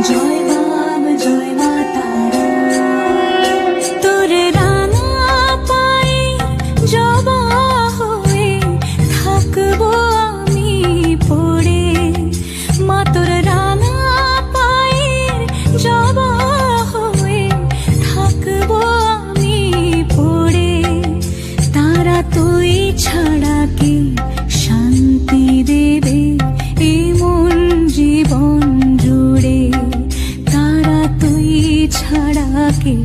জয় বাম জয় মা তারা, তোর রাঙা পায়ে জবা হয়ে থাকবো আমি পড়ে। মা তোর রাঙা পায়ে জবা হয়ে থাকবো আমি পড়ে। তারা তুই ছাড়া কে শান্তি দেবে এই মন জীবন জুড়ে। তারা তুই ছাড়া কে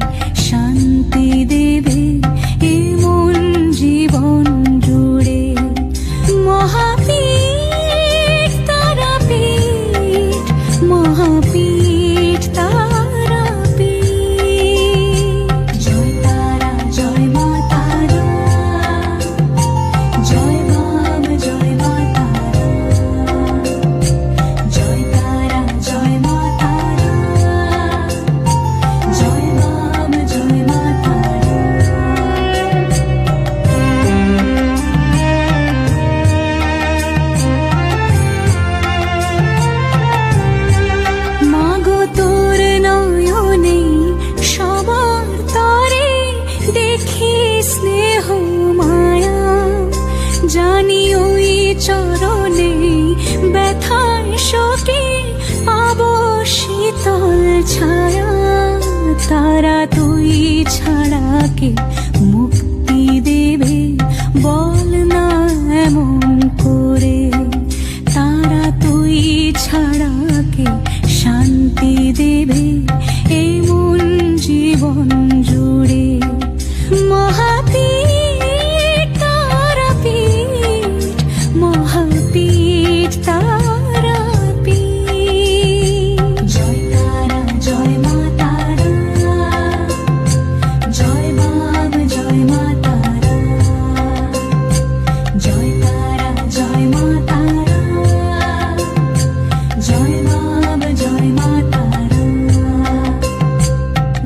শান্তি দেবে এই মন জীবন জুড়ে। মহাপীঠ তারাপীঠ, মহাপীঠ তারাপীঠ। জয় তারা জয় মা তারা, জয় বাম জয় মা তারা, জয় তারা জয় মা তারা, জয় বাম জয় মা তারা। মাগো তোর নয়নে সবার তরে দেখি স্নেহ মায়া। জানি ওই চরণে ব্যথার শোকে পাবো শীতল ছায়া। তারা তুই ছাড়া কে মুক্তি দেবে বল না এমন করে। তারা তুই ছাড়া কে শান্তি দেবে এই মন জীবন জুড়ে। মহাপীঠ তারাপীঠ, মহাপীঠ তারাপীঠ। জয় তারা জয় মা তারা, জয় বাম জয় মা তারা, জয় তারা জয় মা তারা, জয় বাম জয় মা তারা।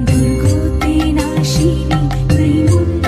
দুর্গতি নাশিনী ত্রিমুণ্ড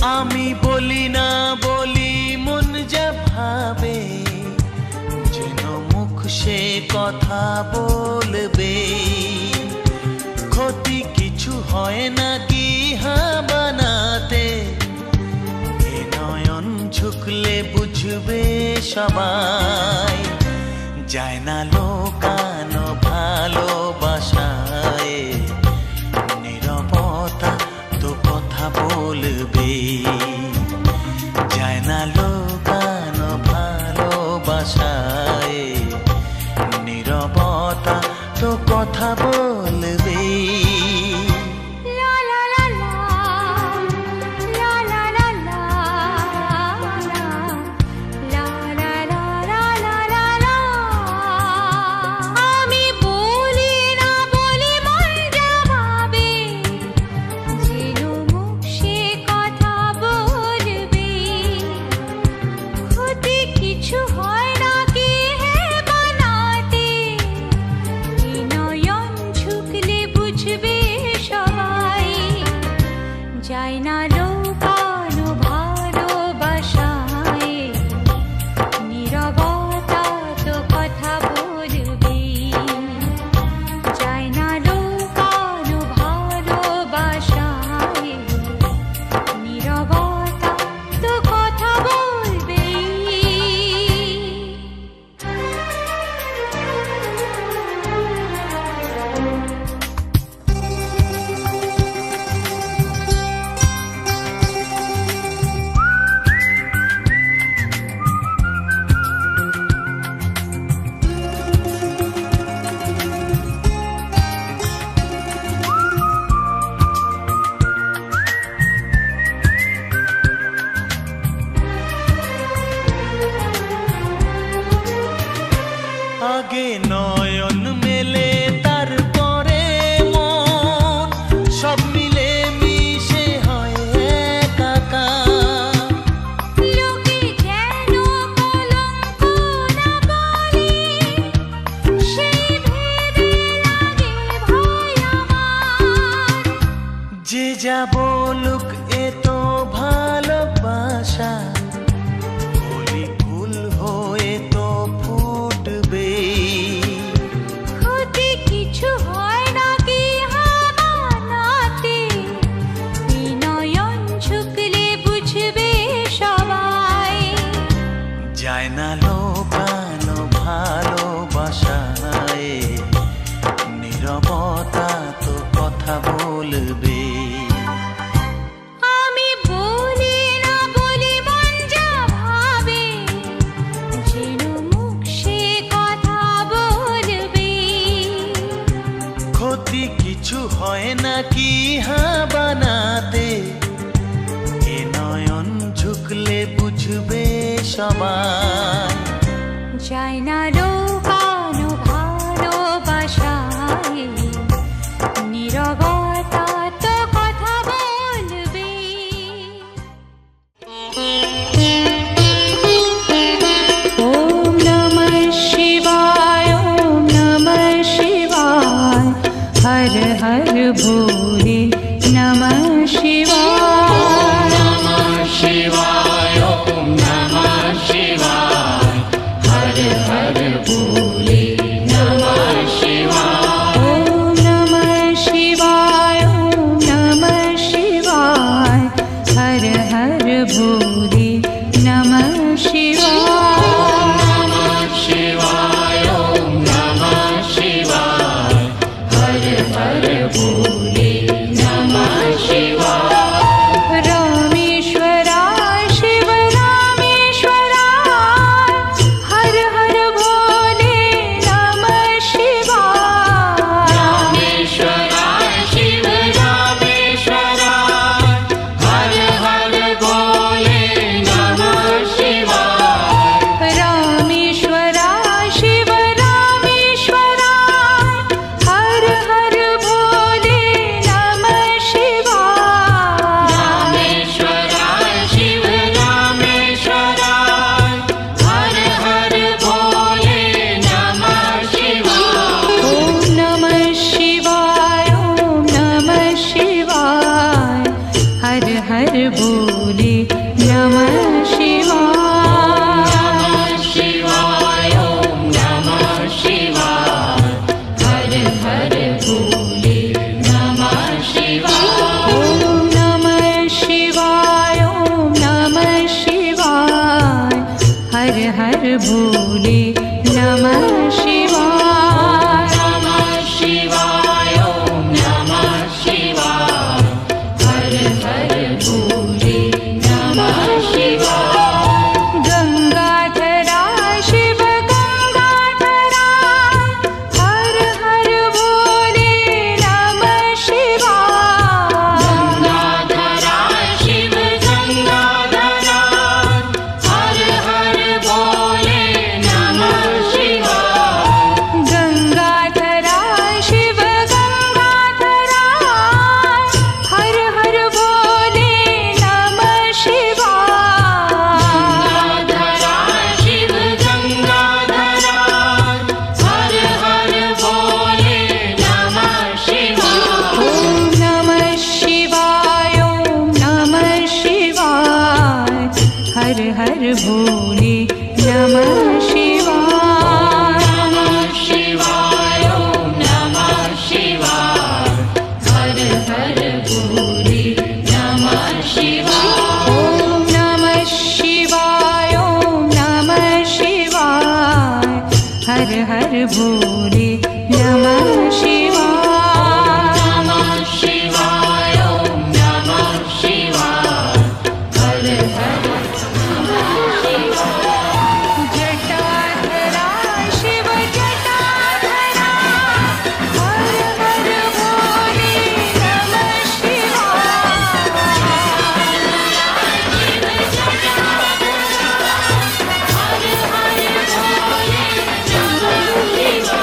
আমি বলি না বলি মন যা ভাবে, যেন মুখ সে কথা বলবে। ক্ষতি কিছু হয় না কি বানাতে, এ নয়ন ঝুঁকলে বুঝবে সবাই। যায় না লোকানো ভালোবাসায়, নীরবতা তো কথা বলবে। যায় না লোকানো ভালোবাসায়, নীরবতা তো কথা বলবে। যায় না লোকানো ভালোবাসায়, নীরবতা তো কথা বলবে। যায় না লোকানো ভালোবাসায়, নীরবতা তো কথা বলবে। আগে নয়ন মেলে তারপরে মন, সব মিলে মিশে হয় একাকার। লোকে যেন কলঙ্ক না বলে, সেই ভেবে লাগে ভয় আমার। যে যা বলুক এ তো ভালোবাসা, কলি ফুল হয়ে তো ফুটবে। ক্ষতি কিছু হয় না কি বানাতে, এই নয়ন ঝুঁকলে বুঝবে সবাই। যায় না লোকানো ভালোবাসায়, নীরবতা তো কথা বলবে। আমি বলি না বলি মন যা ভাবে, যেন মুখ সে কথা বলবে। ক্ষতি কিছু হয় না কি বানাতে, এ নয়ন ঝুঁকলে বুঝবে সবাই। যায় না লোকানো ভালোবাসায়, নীরবতা তো কথা বলবে। ওম নমঃ শিবায়, ওম নমঃ শিবায়, হর হর ভোলে নমঃ শিবায়। शिवाय ॐ नमः शिवाय हर हर भोले नमः शिवाय ओम नमः शिवाय, ओम नमः शिवाय, हर हर भोले नमः शिवाय। नमः शिवाय ॐ नमः शिवाय हर हर भोले नमः शिवाय। हर हर भोले नमः शिवाय शिवाय ओम नमः शिवाय हर हर भोले नमः शिवाय ओम नमः शिवाय ओम नमः शिवाय हर हर भोले नमः शिवाय नमः शिवाय ओम नमः शिवाय हर हर भोले नमः शिवाय गंगाधरा शिव गंगाधरा हर हर भोले नमः शिवाय गंगाधरा शिव गंगाधरा हर हर भोले नमः शिवाय गंगाधरा शिव गंगाधरा हर हर भोले नमः शिवाय गंगाधरा शिव गंगाधरा हर हर भोले नमः शिवाय ओम नमः शिवाय ओम नमः शिवाय हर हर भोले नमः शिवाय नमः शिवाय ओम नमः शिवाय हर हर भोले नमः शिवाय ओम नमः शिवाय ओम नमः शिवाय हर हर भोले नमः शिवाय नमः शिवाय ओम नमः शिवाय हर हर जटाधरा शिव जटाधरा हर हर भोले नमः शिवाय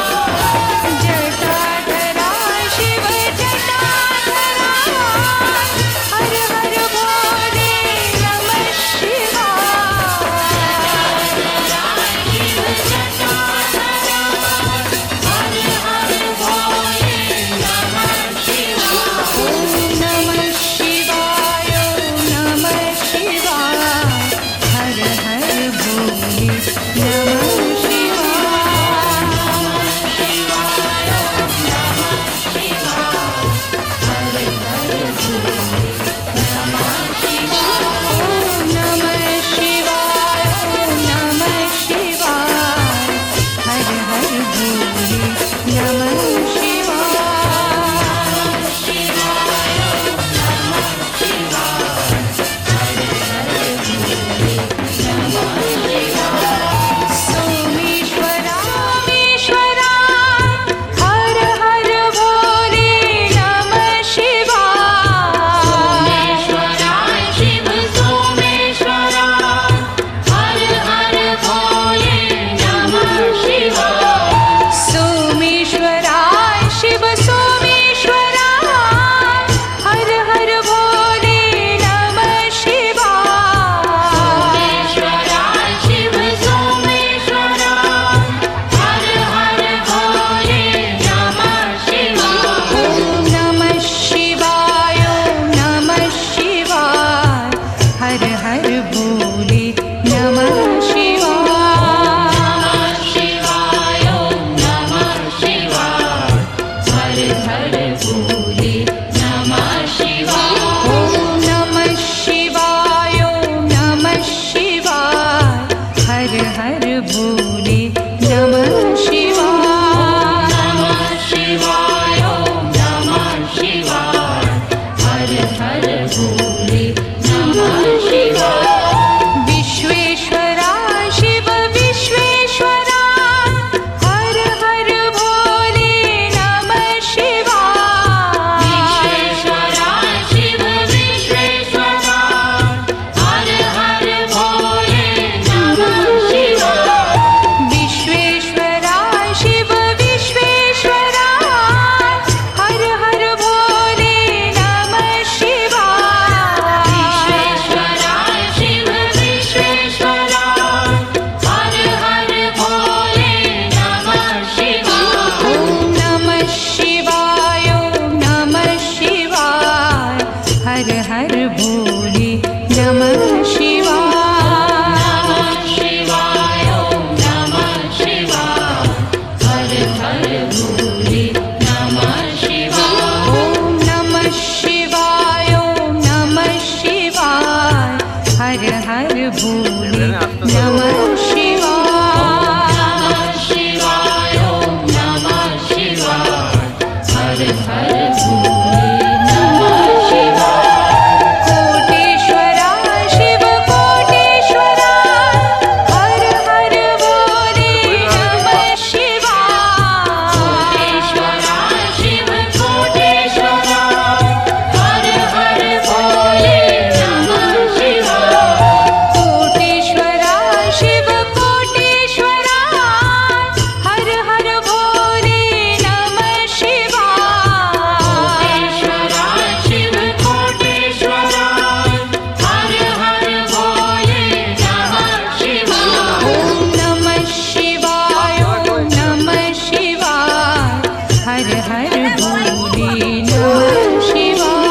भोले नमः शिवाय शिवाय ॐ नमः शिवाय हर हर भोले नमः शिवाय ॐ नमः शिवाय ॐ नमः शिवाय हर हर भोले नमः शिवाय शिवाय ॐ नमः शिवाय हर हर भोले नमः शिवाय कोटेश्वरा शिव कोटेश्वरा हर हर भोले नमः शिवाय कोटेश्वरा शिव कोटेश्वरा हर हर भोले नमः शिवाय कोटेश्वरा शिव कोटेश्वरा हर हर भोले नमः शिवाय कोटेश्वरा शिव कोटेश्वरा हर हर भोले नमः शिवाय ॐ नमः शिवाय ॐ नमः शिवाय हर हर भोले नमः शिवाय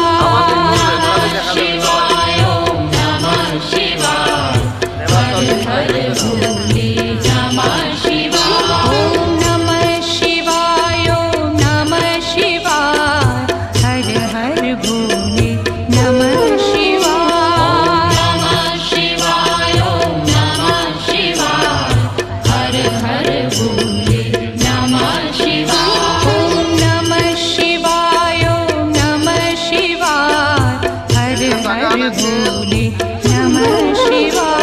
शिवाय ॐ नमः शिवाय हर हर भोले नमः शिवाय ॐ नमः शिवाय ॐ नमः शिवाय हर हर भोले नमः शिवाय नमः शिवाय ॐ नमः शिवाय हर हर भोले नमः शिवाय ॐ नमः शिवाय ॐ नमः शिवाय हर हर भोले नमः शिवाय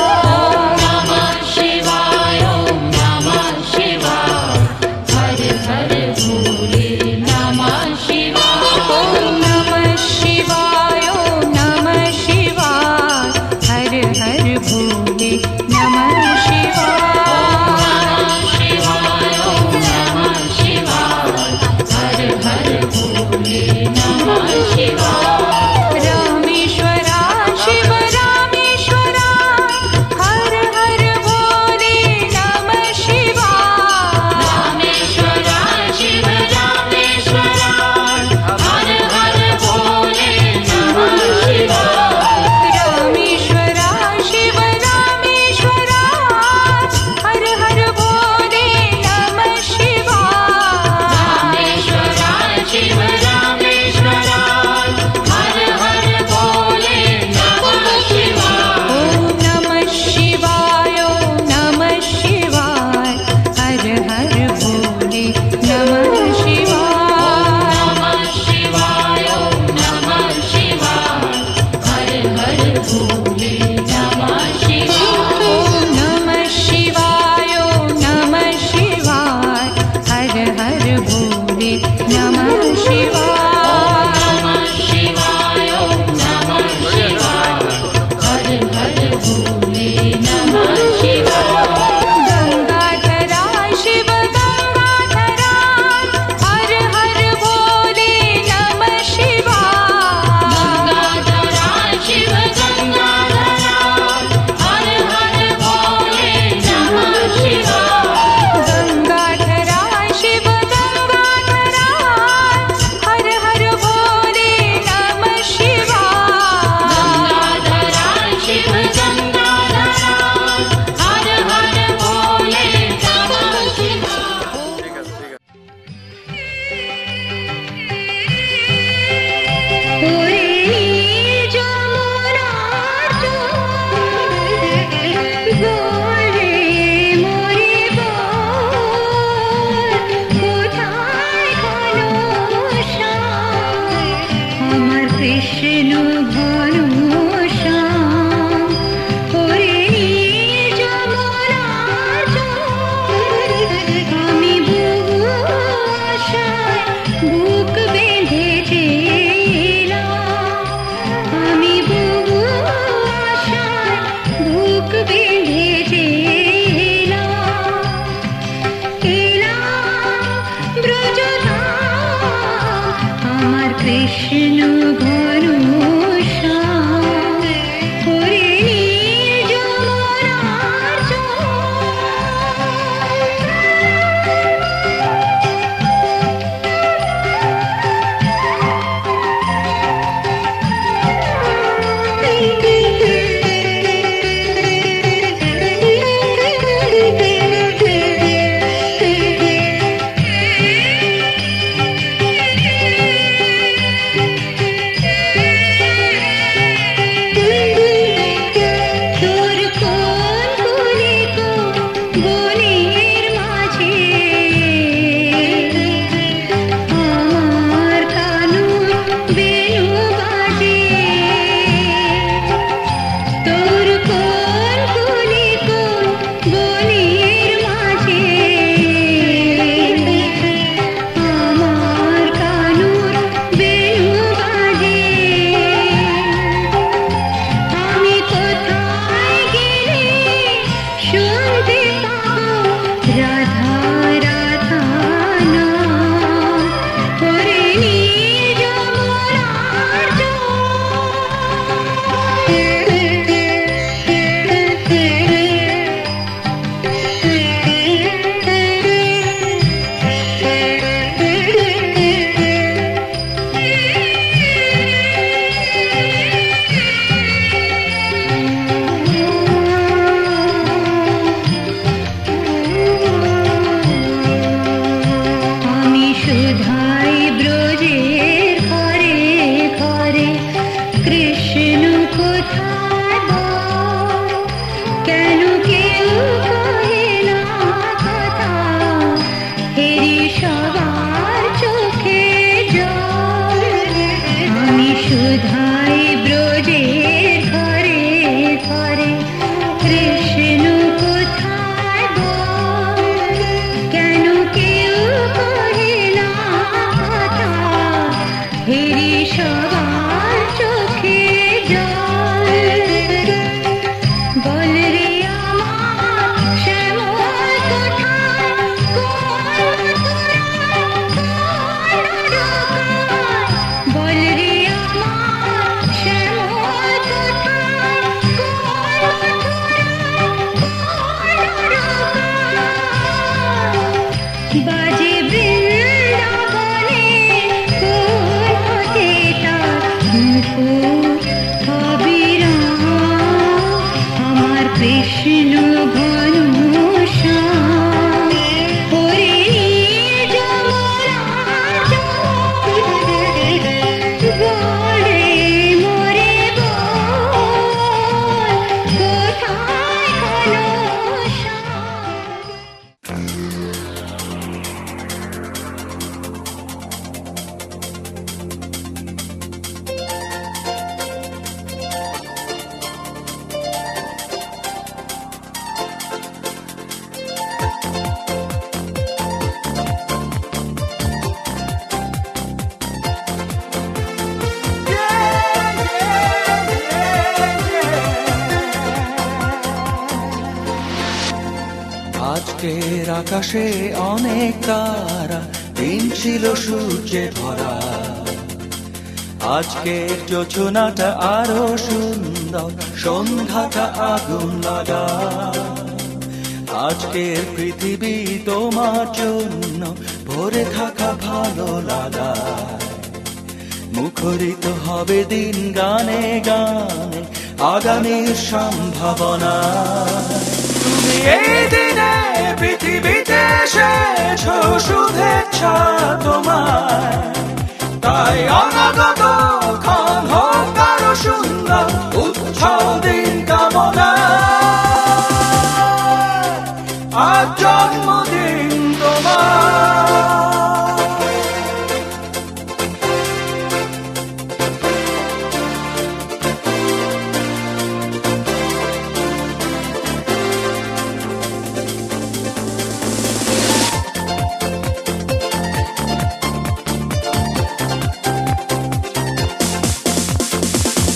नमः शिवाय ॐ नमः शिवाय हर हर भोले नमः शिवाय ॐ नमः शिवाय ॐ नमः शिवाय हर हर भोले नमः शिवाय शिवाय ॐ नमः शिवाय हर हर भोले नमः शिवाय रामेश्वरा शिव रामेश्वरा আজকের আকাশে অনেক তারা, দিন ছিল সূর্যে ভরা। আজকের যোজনাটা আরো সুন্দর, সন্ধ্যাটা আগুন লাগা। আজকের পৃথিবী তোমার জন্য ভরে থাকা ভালো লাগা। মুখরিত হবে দিন গানে গানে, আগামীর সম্ভাবনা। তুমি এই দিনে পৃথিবীতে এসেছো, শুভেচ্ছা তোমায়। তাই অনাগত ক্ষণ হোক আরো সুন্দর, উৎসব দিন কামনা। আজ জন্মদিন তোমার।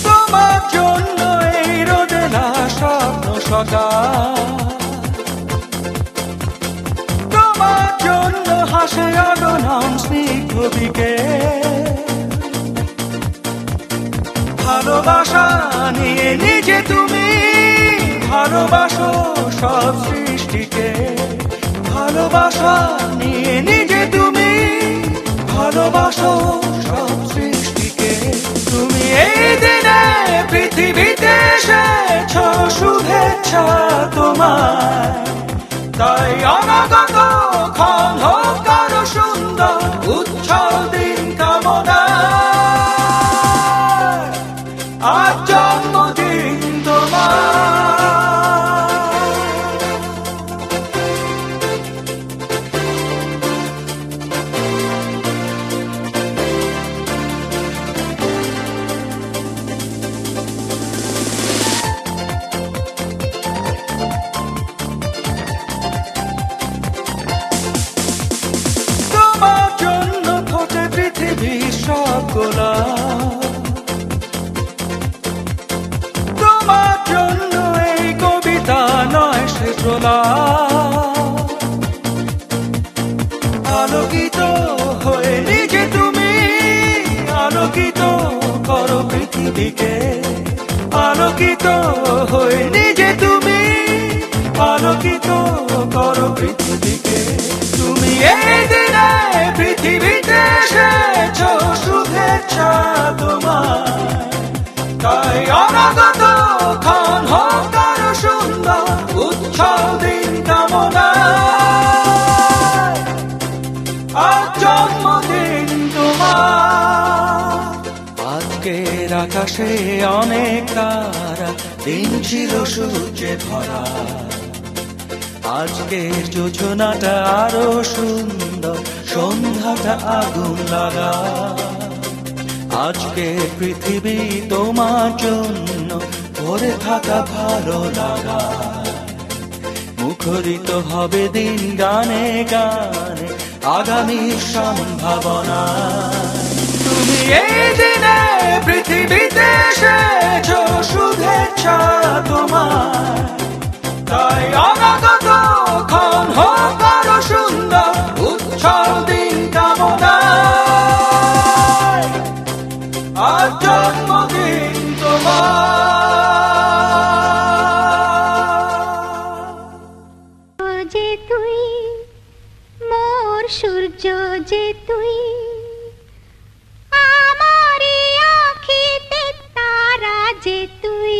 তোমার জন্য এই রোদে না স্বপ্ন সকাল, তোমার জন্য হাসে অগণন স্নিগ্ধ বিকেল। ভালোবাসা নিয়ে নিজে তুমি ভালোবাসো সব সৃষ্টিকে। ভালোবাসা নিয়ে নিজে তুমি ভালোবাসো সব সৃষ্টিকে। তুমি এই দিনে পৃথিবীতে এসেছো, শুভেচ্ছা তোমায়। তাই অনাগত ক্ষণ হোক আরো সুন্দর, উৎসব দিন কামনা। আজ জন্মদিন তোমার। তোমার জন্য ফোটে পৃথিবীর সব গোলাপ। তোমার জন্য এই কবিতা নয় সে প্রলাপ। আলোকিত হয়ে নিজে তুমি আলোকিত করো পৃথিবীকে। আলোকিত হয়ে নিজে তুমি আলোকিত করো পৃথিবীকে। তুমি এই দিনে পৃথিবীতে এসেছো, শুভেচ্ছা তোমায়। তাই অনাগত ক্ষণ হোক আরো সুন্দর, উৎসব দিন কামনা। আজ জন্মদিন তোমার। আজকের আকাশে অনেক তারা, দিন ছিল সূর্যে ভরা। আজকের যোজনাটা আরো সুন্দর, সন্ধ্যাটা আগুন লাগা। আজকে পৃথিবী তোমার জন্য ভরে থাকা ভালো লাগা। মুখরিত হবে দিন গানে গানে, আগামীর সম্ভাবনা। তুমি এই দিনে পৃথিবীতে এসেছো, শুভেচ্ছা তোমায়। তাই অনাগত ক্ষণ হোক আরো সুন্দর, উৎসব দিন কামনা। আজ জন্মদিন তোমার। যে তুই মোর সূর্য, যে তুই আমার আঁখিতে তারা, যে তুই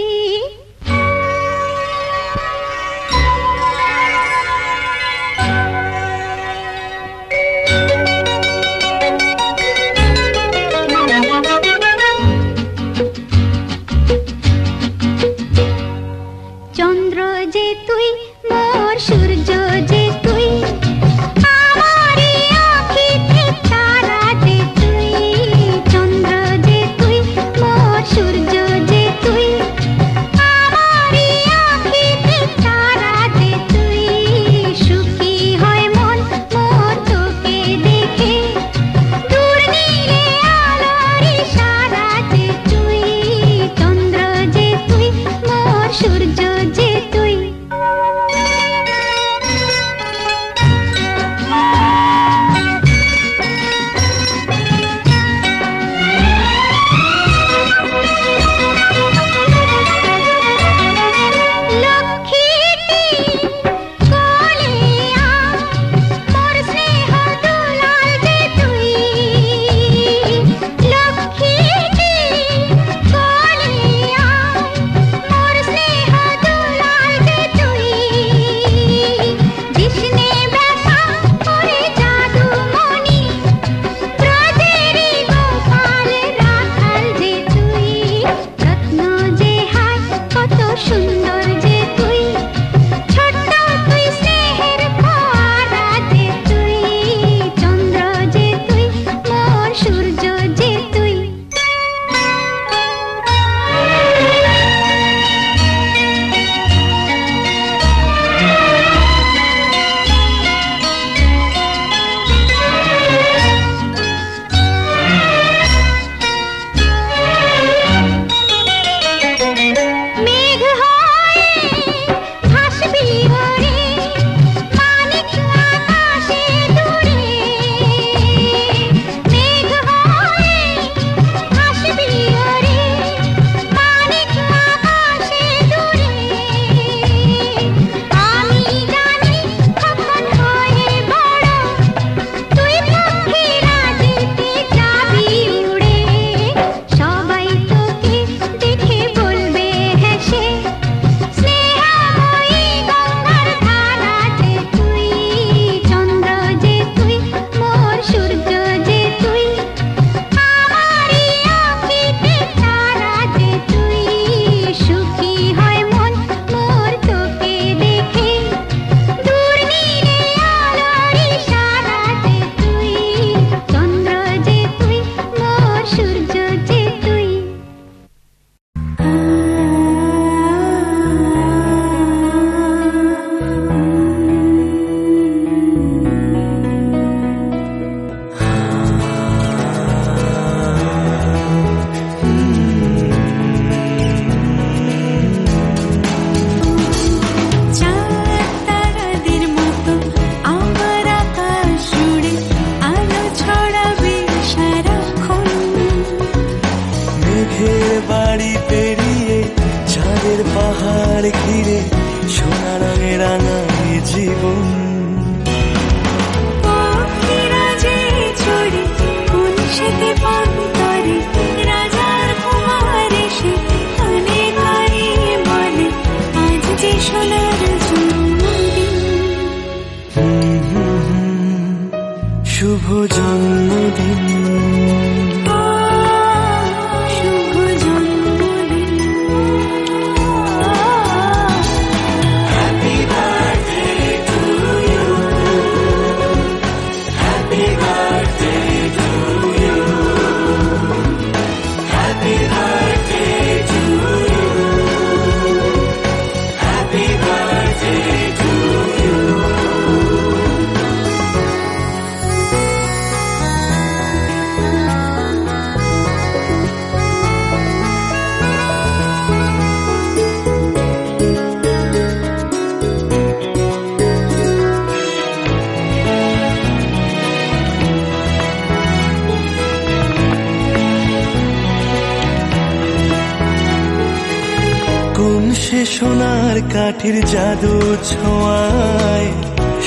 কোন সে সোনার কাঠির জাদু ছোঁয়ায়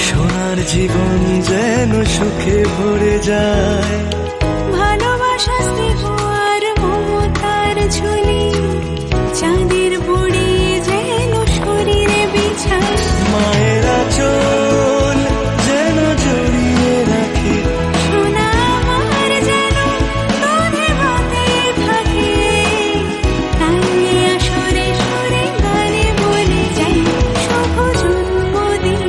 সোনার জীবন যেন সুখে ভরে যায়। ভালোবাসা স্নেহ আর মমতার ঝুলি চাঁদের বুড়ি যেন শরীরে বিছায়। মায়ের আঁচল যেন জড়িয়ে রাখে সোনা আমার যেন দুধে ভাতে থাকে। তাই আসরে সুরে গানে বলে যাই শুভ জন্মদিন,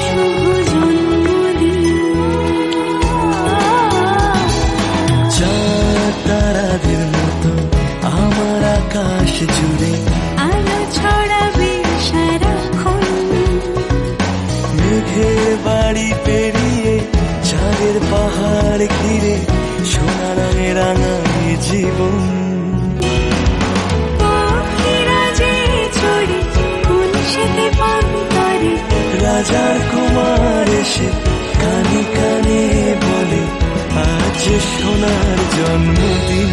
শুভ জন্মদিন। চাঁদ তারাদের মতো আমার আকাশ জুড়ে আলো ছড়াবে সারাক্ষণ। মেঘের বাড়ি পেরিয়ে চাঁদের পাহাড় ঘিরে সোনা রঙে রাঙায় জীবন। পাখিরা যে চড়ে কোন শীতে পান করে, রাজার কুমার এসে কানে কানে বলে আজ সোনার জন্মদিন।